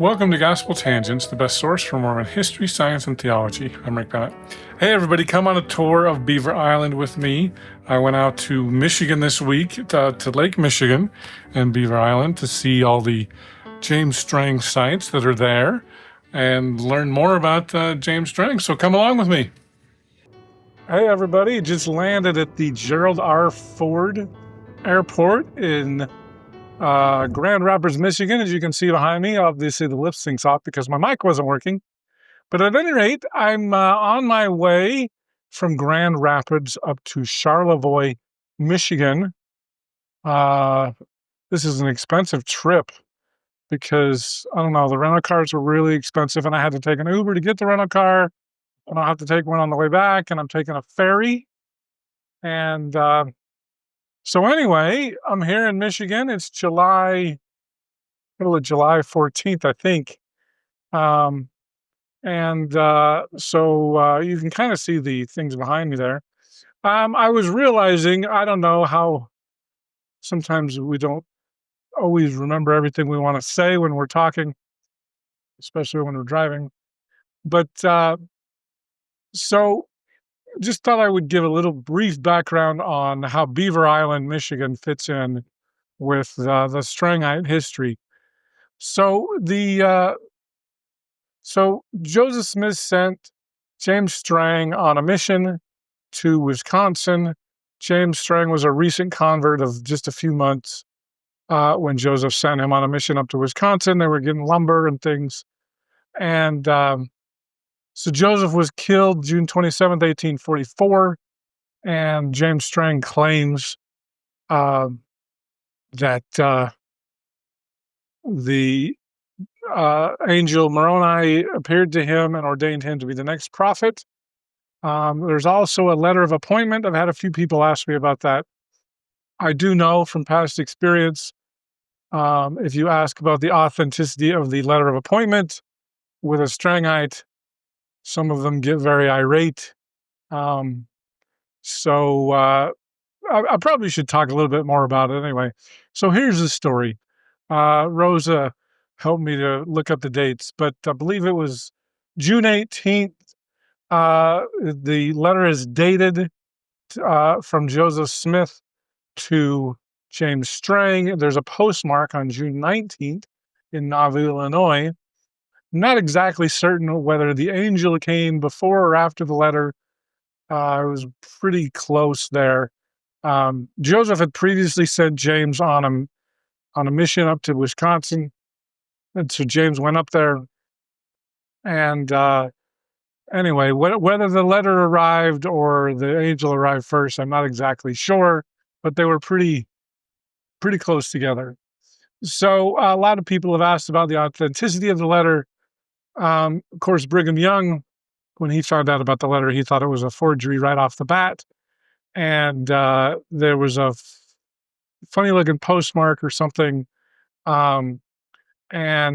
Welcome to Gospel Tangents, the best source for Mormon history, science, and theology. I'm Rick Bennett. Hey, everybody, come on a tour of Beaver Island with me. I went out to Michigan this week, to Lake Michigan and Beaver Island to see all the James Strang sites that are there and learn more about James Strang. So come along with me. Hey, everybody, just landed at the Gerald R. Ford Airport in Grand Rapids, Michigan. As you can see behind me, obviously the lip sync's off because my mic wasn't working. But at any rate, I'm on my way from Grand Rapids up to Charlevoix, Michigan. This is an expensive trip because, I don't know, the rental cars were really expensive and I had to take an Uber to get the rental car. And I'll have to take one on the way back, and I'm taking a ferry. And so anyway, I'm here in Michigan. It's middle of July 14th, I think. So you can kind of see the things behind me there. I was realizing, I don't know how sometimes we don't always remember everything we want to say when we're talking, especially when we're driving. But so just thought I would give a little brief background on how Beaver Island, Michigan fits in with the Strangite history. So Joseph Smith sent James Strang on a mission to Wisconsin. James Strang was a recent convert of just a few months when Joseph sent him on a mission up to Wisconsin. They were getting lumber and things. And so Joseph was killed June 27th, 1844. And James Strang claims that the angel Moroni appeared to him and ordained him to be the next prophet. There's also a letter of appointment. I've had a few people ask me about that. I do know from past experience, if you ask about the authenticity of the letter of appointment with a Strangite, some of them get very irate. I probably should talk a little bit more about it anyway. So here's the story. Rosa helped me to look up the dates, but I believe it was June 18th. The letter is dated from Joseph Smith to James Strang. There's a postmark on June 19th in Nauvoo, Illinois. Not exactly certain whether the angel came before or after the letter. It was pretty close there. Joseph had previously sent James on a mission up to Wisconsin. And so James went up there. And anyway, whether the letter arrived or the angel arrived first, I'm not exactly sure, but they were pretty close together. So a lot of people have asked about the authenticity of the letter. Of course, Brigham Young, when he found out about the letter, he thought it was a forgery right off the bat. And there was a funny-looking postmark or something. And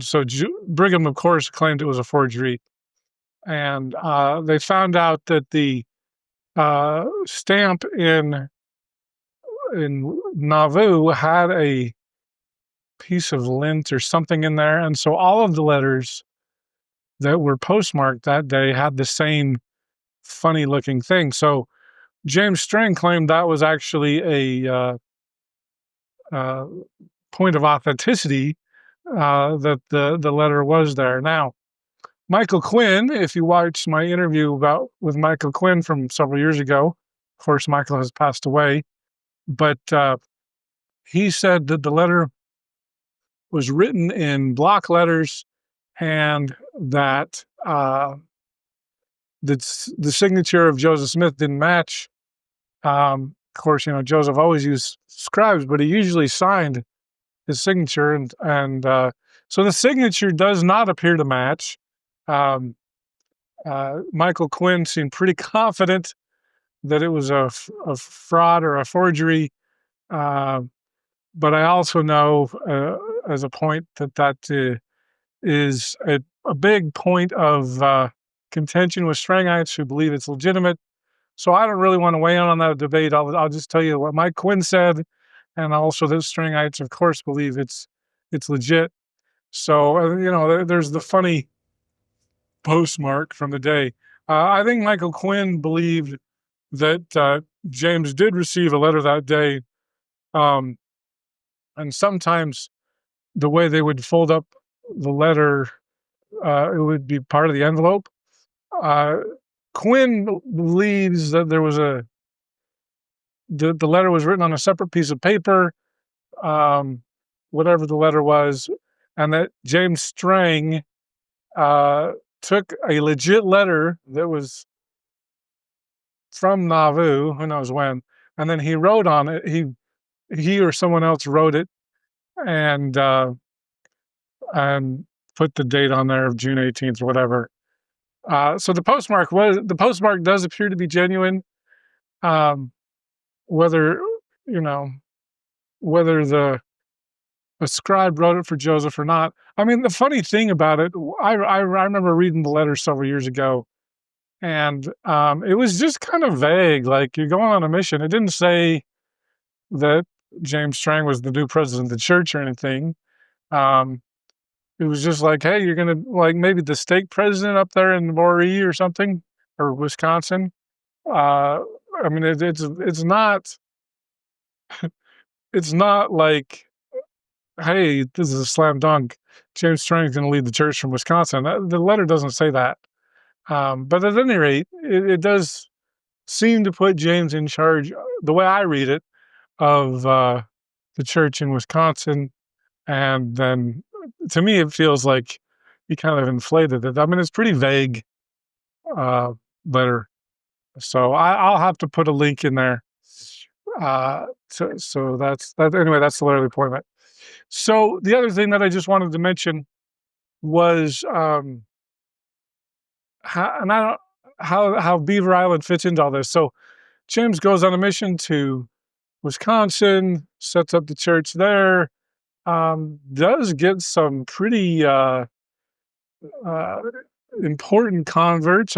so Brigham, of course, claimed it was a forgery. And they found out that the stamp in Nauvoo had a piece of lint or something in there. And so all of the letters that were postmarked that day had the same funny-looking thing. So James Strang claimed that was actually a point of authenticity, that the letter was there. Now, Michael Quinn, if you watched my interview with Michael Quinn from several years ago, of course, Michael has passed away, but he said that the letter was written in block letters and that the signature of Joseph Smith didn't match. Of course, Joseph always used scribes, but he usually signed his signature, and so the signature does not appear to match. Michael Quinn seemed pretty confident that it was a fraud or a forgery, but I also know as a point that is a big point of contention with Strangites who believe it's legitimate. So I don't really want to weigh in on that debate. I'll just tell you what Mike Quinn said, and also that Strangites, of course, believe it's legit. So, there's the funny postmark from the day. I think Michael Quinn believed that James did receive a letter that day. Um, and sometimes the way they would fold up the letter, it would be part of the envelope. Uh, Quinn believes that the letter was written on a separate piece of paper, um, whatever the letter was, and that James Strang uh, took a legit letter that was from Nauvoo, who knows when, and then he wrote on it. He or someone else wrote it and and put the date on there of June 18th or whatever. So the postmark does appear to be genuine. Um, whether you know whether the scribe wrote it for Joseph or not. I mean, the funny thing about it, I remember reading the letter several years ago, and it was just kind of vague. Like, you're going on a mission. It didn't say that James Strang was the new president of the church or anything. Um, it was just like, hey, you're gonna, like, maybe the stake president up there in Moree or something, or Wisconsin. Uh, I mean, it's not like, hey, this is a slam dunk. James Strang is going to lead the church from Wisconsin. The letter doesn't say that. But at any rate, it does seem to put James in charge, the way I read it, of the church in Wisconsin. And then, to me, it feels like he kind of inflated it. I mean, it's pretty vague uh, letter. So I'll have to put a link in there. So that's that. Anyway, that's the letter of the appointment. So the other thing that I just wanted to mention was how Beaver Island fits into all this. So James goes on a mission to Wisconsin, sets up the church there, does get some pretty uh, important converts.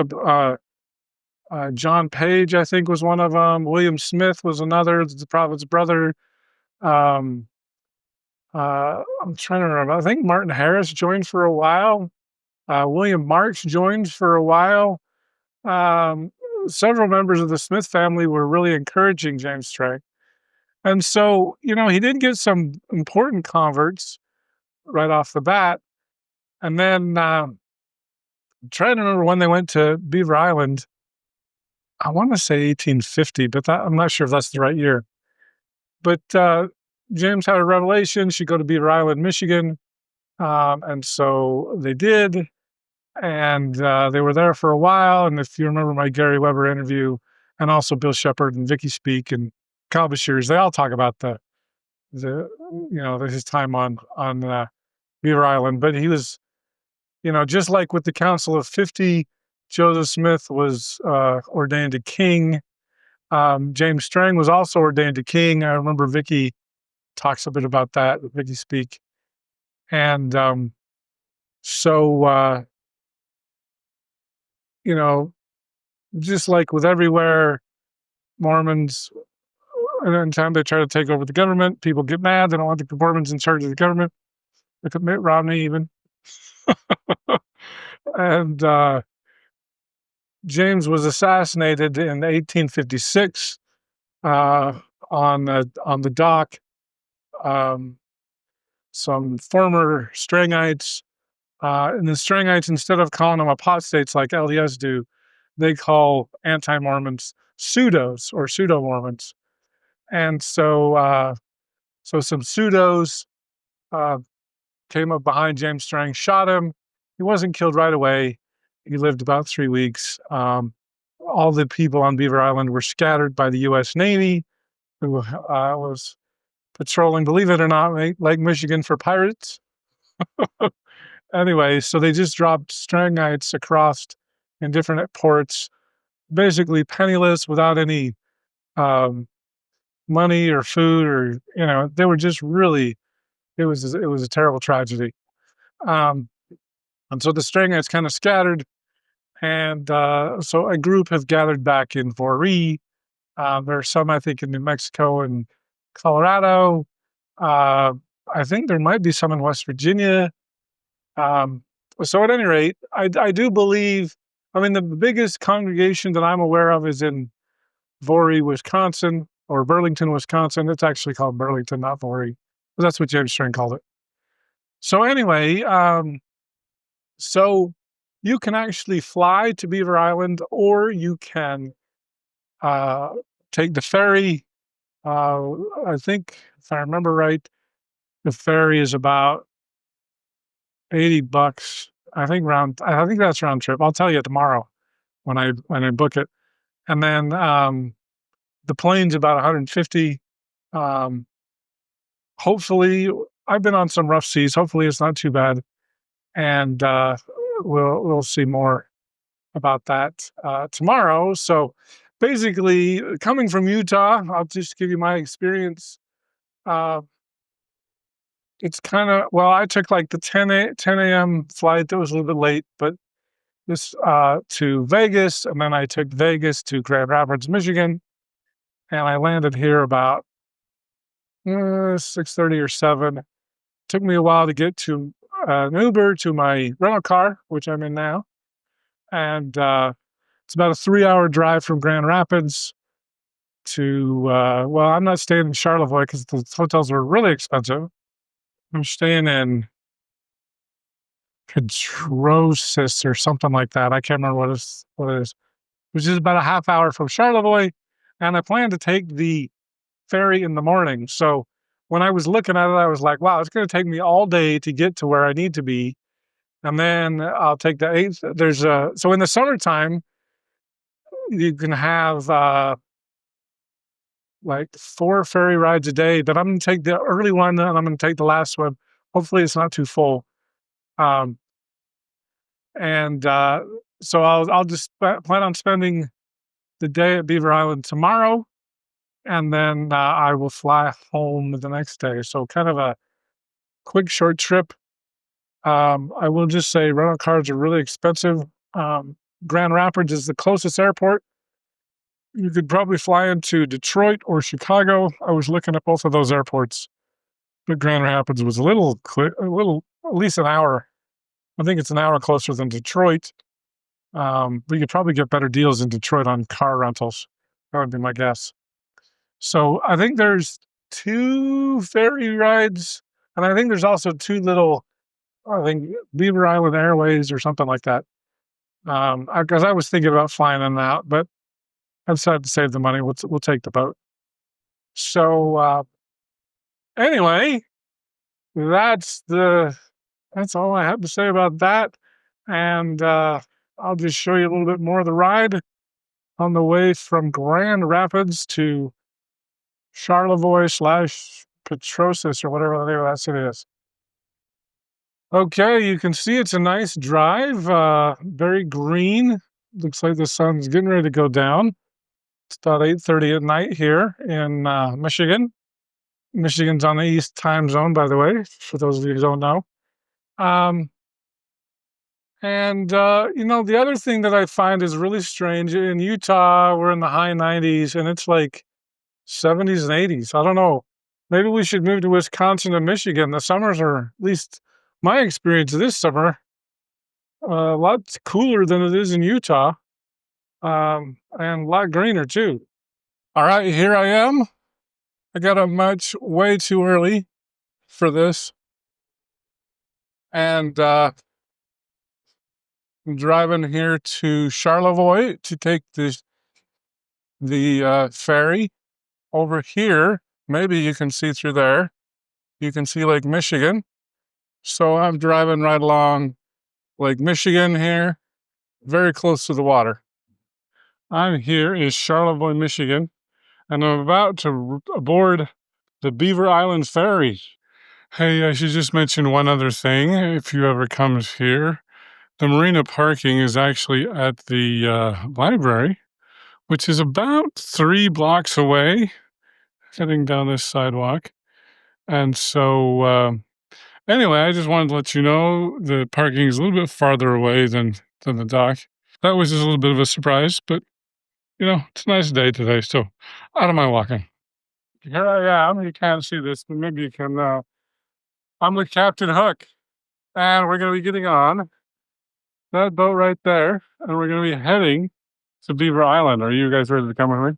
John Page, I think, was one of them. William Smith was another, the prophet's brother. Um, I'm trying to remember. I think Martin Harris joined for a while. William Marks joined for a while. Um, Several members of the Smith family were really encouraging James Strang. And so, he did get some important converts right off the bat. And then trying to remember when they went to Beaver Island. I want to say 1850, but I'm not sure if that's the right year. But James had a revelation, should go to Beaver Island, Michigan. And so they did. And they were there for a while. And if you remember my Gary Weber interview, and also Bill Shepard and Vicky Speak and Kyle Bashir, they all talk about his time on Beaver Island. But he was, just like with the Council of 50, Joseph Smith was ordained a king. James Strang was also ordained a king. I remember Vicky talks a bit about that, Vicky Speak. And so, just like with everywhere, Mormons, anytime they try to take over the government, people get mad. They don't want the Mormons in charge of the government. Look at Mitt Romney, even. And James was assassinated in 1856 on the dock. Some former Strangites, and the Strangites, instead of calling them apostates like LDS do, they call anti-Mormons pseudos or pseudo-Mormons. And so some pseudos came up behind James Strang, shot him. He wasn't killed right away. He lived about 3 weeks. All the people on Beaver Island were scattered by the U.S. Navy, who was patrolling, believe it or not, Lake Michigan for pirates. Anyway, so they just dropped Strangites across in different ports, basically penniless, without any money or food, or they were just really. It was a terrible tragedy. And so the Strangites kind of scattered, and so a group have gathered back in Moree. There are some, I think, in New Mexico and Colorado. I think there might be some in West Virginia. Um, so at any rate, I do believe, I mean, the biggest congregation that I'm aware of is in Voorhees, Wisconsin, or Burlington, Wisconsin. It's actually called Burlington, not Voorhees, but that's what James Strang called it. So anyway, so you can actually fly to Beaver Island, or you can uh, take the ferry. I think, if I remember right, the ferry is about $80. I think that's round trip. I'll tell you tomorrow when I book it. And then the plane's about 150. Um, hopefully, I've been on some rough seas. Hopefully, it's not too bad, and we'll see more about that tomorrow. So, basically, coming from Utah, I'll just give you my experience. Uh, it's kind of, well, I took like the 10 a.m. flight that was a little bit late, but this to Vegas, and then I took Vegas to Grand Rapids, Michigan, and I landed here about 6:30 or 7. Took me a while to get to an Uber to my rental car, which I'm in now, and it's about a 3-hour drive from Grand Rapids to. Well, I'm not staying in Charlevoix because the hotels were really expensive. I'm staying in Pedrosis or something like that. I can't remember what it is, which is about a half hour from Charlevoix, and I plan to take the ferry in the morning. So when I was looking at it, I was like, wow, it's going to take me all day to get to where I need to be. And then I'll take the eighth. So in the summertime, you can have like 4 ferry rides a day, but I'm going to take the early one and I'm going to take the last one. Hopefully it's not too full. Um, and so I'll just plan on spending the day at Beaver Island tomorrow, and then I will fly home the next day. So kind of a quick, short trip. I will just say rental cars are really expensive. Grand Rapids is the closest airport. You could probably fly into Detroit or Chicago. I was looking at both of those airports, but Grand Rapids was a little quick, at least an hour. I think it's an hour closer than Detroit. But you could probably get better deals in Detroit on car rentals. That would be my guess. So I think there's 2 ferry rides, and I think there's also 2 little, I think Beaver Island Airways or something like that. Because I was thinking about flying in and out, but I decided to save the money. We'll take the boat. So anyway, that's all I have to say about that, and I'll just show you a little bit more of the ride on the way from Grand Rapids to Charlevoix / Petrosis or whatever the name of that city is. Okay, you can see it's a nice drive, very green. Looks like the sun's getting ready to go down. It's about 8:30 at night here in Michigan. Michigan's on the East time zone, by the way, for those of you who don't know. Um, and the other thing that I find is really strange in Utah, we're in the high 90s and it's like 70s and 80s. I don't know. Maybe we should move to Wisconsin and Michigan. The summers are, at least my experience this summer, a lot cooler than it is in Utah, and a lot greener too. All right, here I am. I got up way too early for this, and I'm driving here to Charlevoix to take the ferry over here. Maybe you can see through there. You can see Lake Michigan. So I'm driving right along Lake Michigan here, very close to the water. I'm here in Charlevoix, Michigan, and I'm about to board the Beaver Island ferry. Hey, I should just mention one other thing. If you ever comes here, the marina parking is actually at the library, which is about 3 blocks away, heading down this sidewalk. And so, anyway, I just wanted to let you know the parking is a little bit farther away than the dock. That was just a little bit of a surprise, but it's a nice day today, so out of my walking. Here I am. You can't see this, but maybe you can. I'm with Captain Hook. And we're going to be getting on that boat right there, and we're going to be heading to Beaver Island. Are you guys ready to come with me?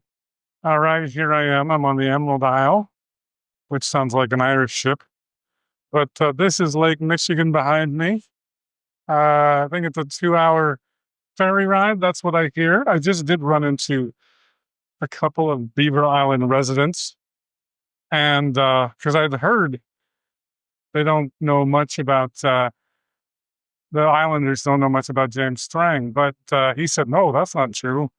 All right, here I am. I'm on the Emerald Isle, which sounds like an Irish ship. But this is Lake Michigan behind me. I think it's a 2-hour ferry ride. That's what I hear. I just did run into a couple of Beaver Island residents, and because I'd heard they don't know much about the Islanders don't know much about James Strang, but he said no, that's not true.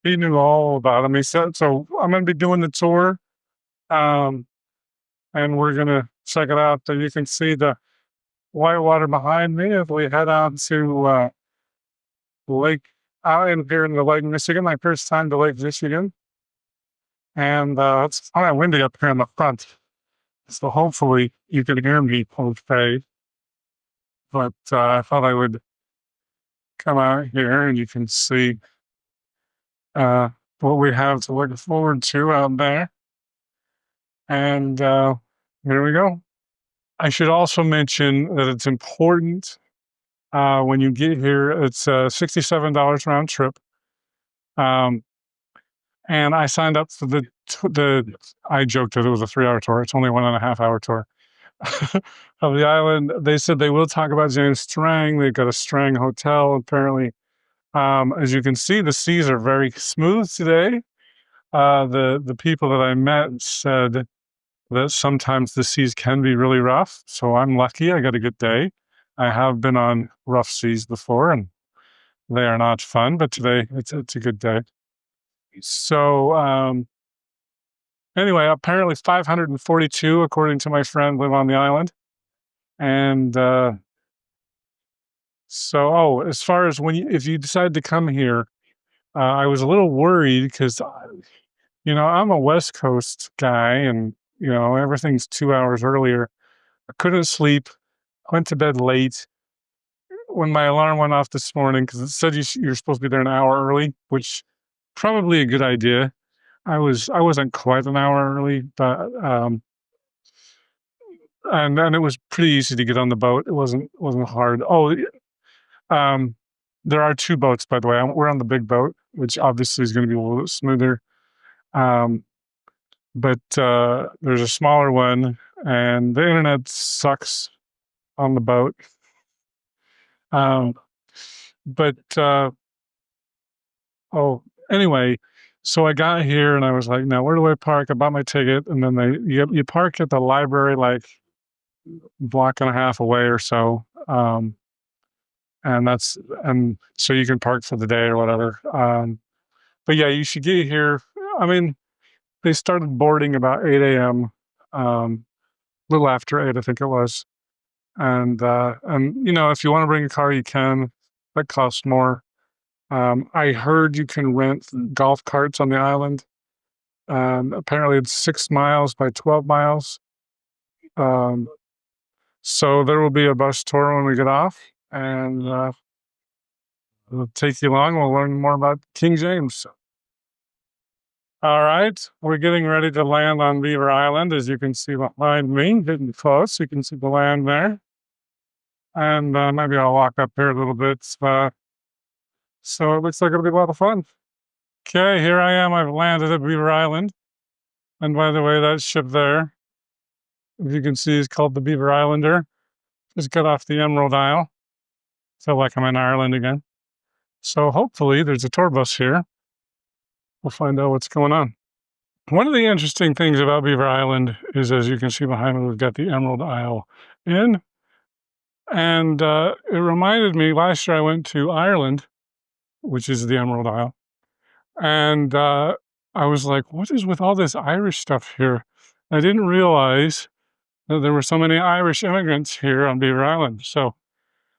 He knew all about him. He said so. I'm going to be doing the tour, and we're going to check it out. You can see the whitewater behind me if we head out to Lake out in here in the Lake Michigan. My first time to Lake Michigan, and it's kind of windy up here in the front. So hopefully you can hear me okay. But I thought I would come out here and you can see what we have to look forward to out there. And here we go. I should also mention that it's important when you get here, it's $67 round trip. And I signed up for I joked that it was a 3-hour tour. It's only a 1.5-hour tour of the island. They said they will talk about James Strang. They've got a Strang hotel, apparently. As you can see, the seas are very smooth today. The people that I met said that sometimes the seas can be really rough. So I'm lucky. I got a good day. I have been on rough seas before, and they are not fun. But today, it's a good day. So anyway, apparently 542, according to my friend, live on the island. And so, as far as if you decide to come here, I was a little worried because, I'm a West Coast guy and, everything's 2 hours earlier. I couldn't sleep, went to bed late. When my alarm went off this morning, because it said you're supposed to be there an hour early, which probably a good idea. I wasn't quite an hour early, but and then it was pretty easy to get on the boat. It wasn't hard. Oh, there are 2 boats, by the way. We're on the big boat, which obviously is going to be a little bit smoother. But there's a smaller one, and the internet sucks on the boat. But anyway, so I got here and I was like, now where do I park? I bought my ticket, and then you park at the library like a block and a half away or so. And so you can park for the day or whatever. But yeah, you should get here. I mean, they started boarding about 8 a.m., a little after 8, I think it was. And if you want to bring a car, you can. That costs more. I heard you can rent golf carts on the island. Apparently it's 6 miles by 12 miles. So there will be a bus tour when we get off, and it'll take you along. We'll learn more about King James. All right, we're getting ready to land on Beaver Island, as you can see behind me, getting close. You can see the land there. And maybe I'll walk up here a little bit. So it looks like it'll be a lot of fun. Okay, here I am. I've landed at Beaver Island. And by the way, that ship there, if you can see, is called the Beaver Islander. Just got off the Emerald Isle. Feel like I'm in Ireland again. So hopefully there's a tour bus here. We'll find out what's going on. One of the interesting things about Beaver Island is, as you can see behind me, we've got the Emerald Isle Inn. And it reminded me, last year I went to Ireland, which is the Emerald Isle. And I was like, what is with all this Irish stuff here? I didn't realize that there were so many Irish immigrants here on Beaver Island. So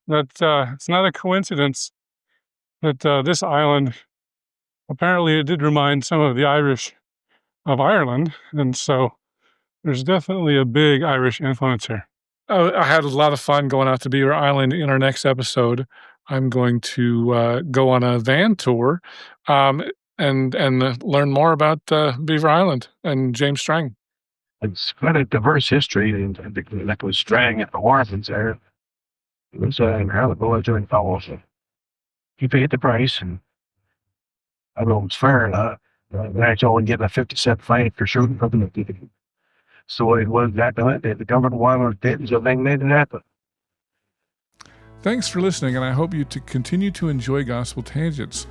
that it's not a coincidence that this island, apparently it did remind some of the Irish of Ireland. And so there's definitely a big Irish influence here. I had a lot of fun going out to Beaver Island. In our next episode, I'm going to go on a van tour and learn more about Beaver Island and James Strang. It's quite a diverse history, and like with Strang and the Mormons there. It was how the boys doing follow. So he paid the price, and I don't know if it's fair or not. I only getting a 50-cent fine for shooting from the. So it was that night. The government wanted it, so they made it happen. Thanks for listening, and I hope you to continue to enjoy Gospel Tangents.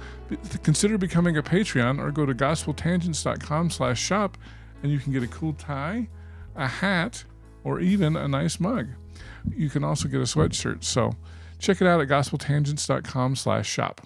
Consider becoming a Patreon or go to gospeltangents.com/shop, and you can get a cool tie, a hat, or even a nice mug. You can also get a sweatshirt. So check it out at gospeltangents.com/shop.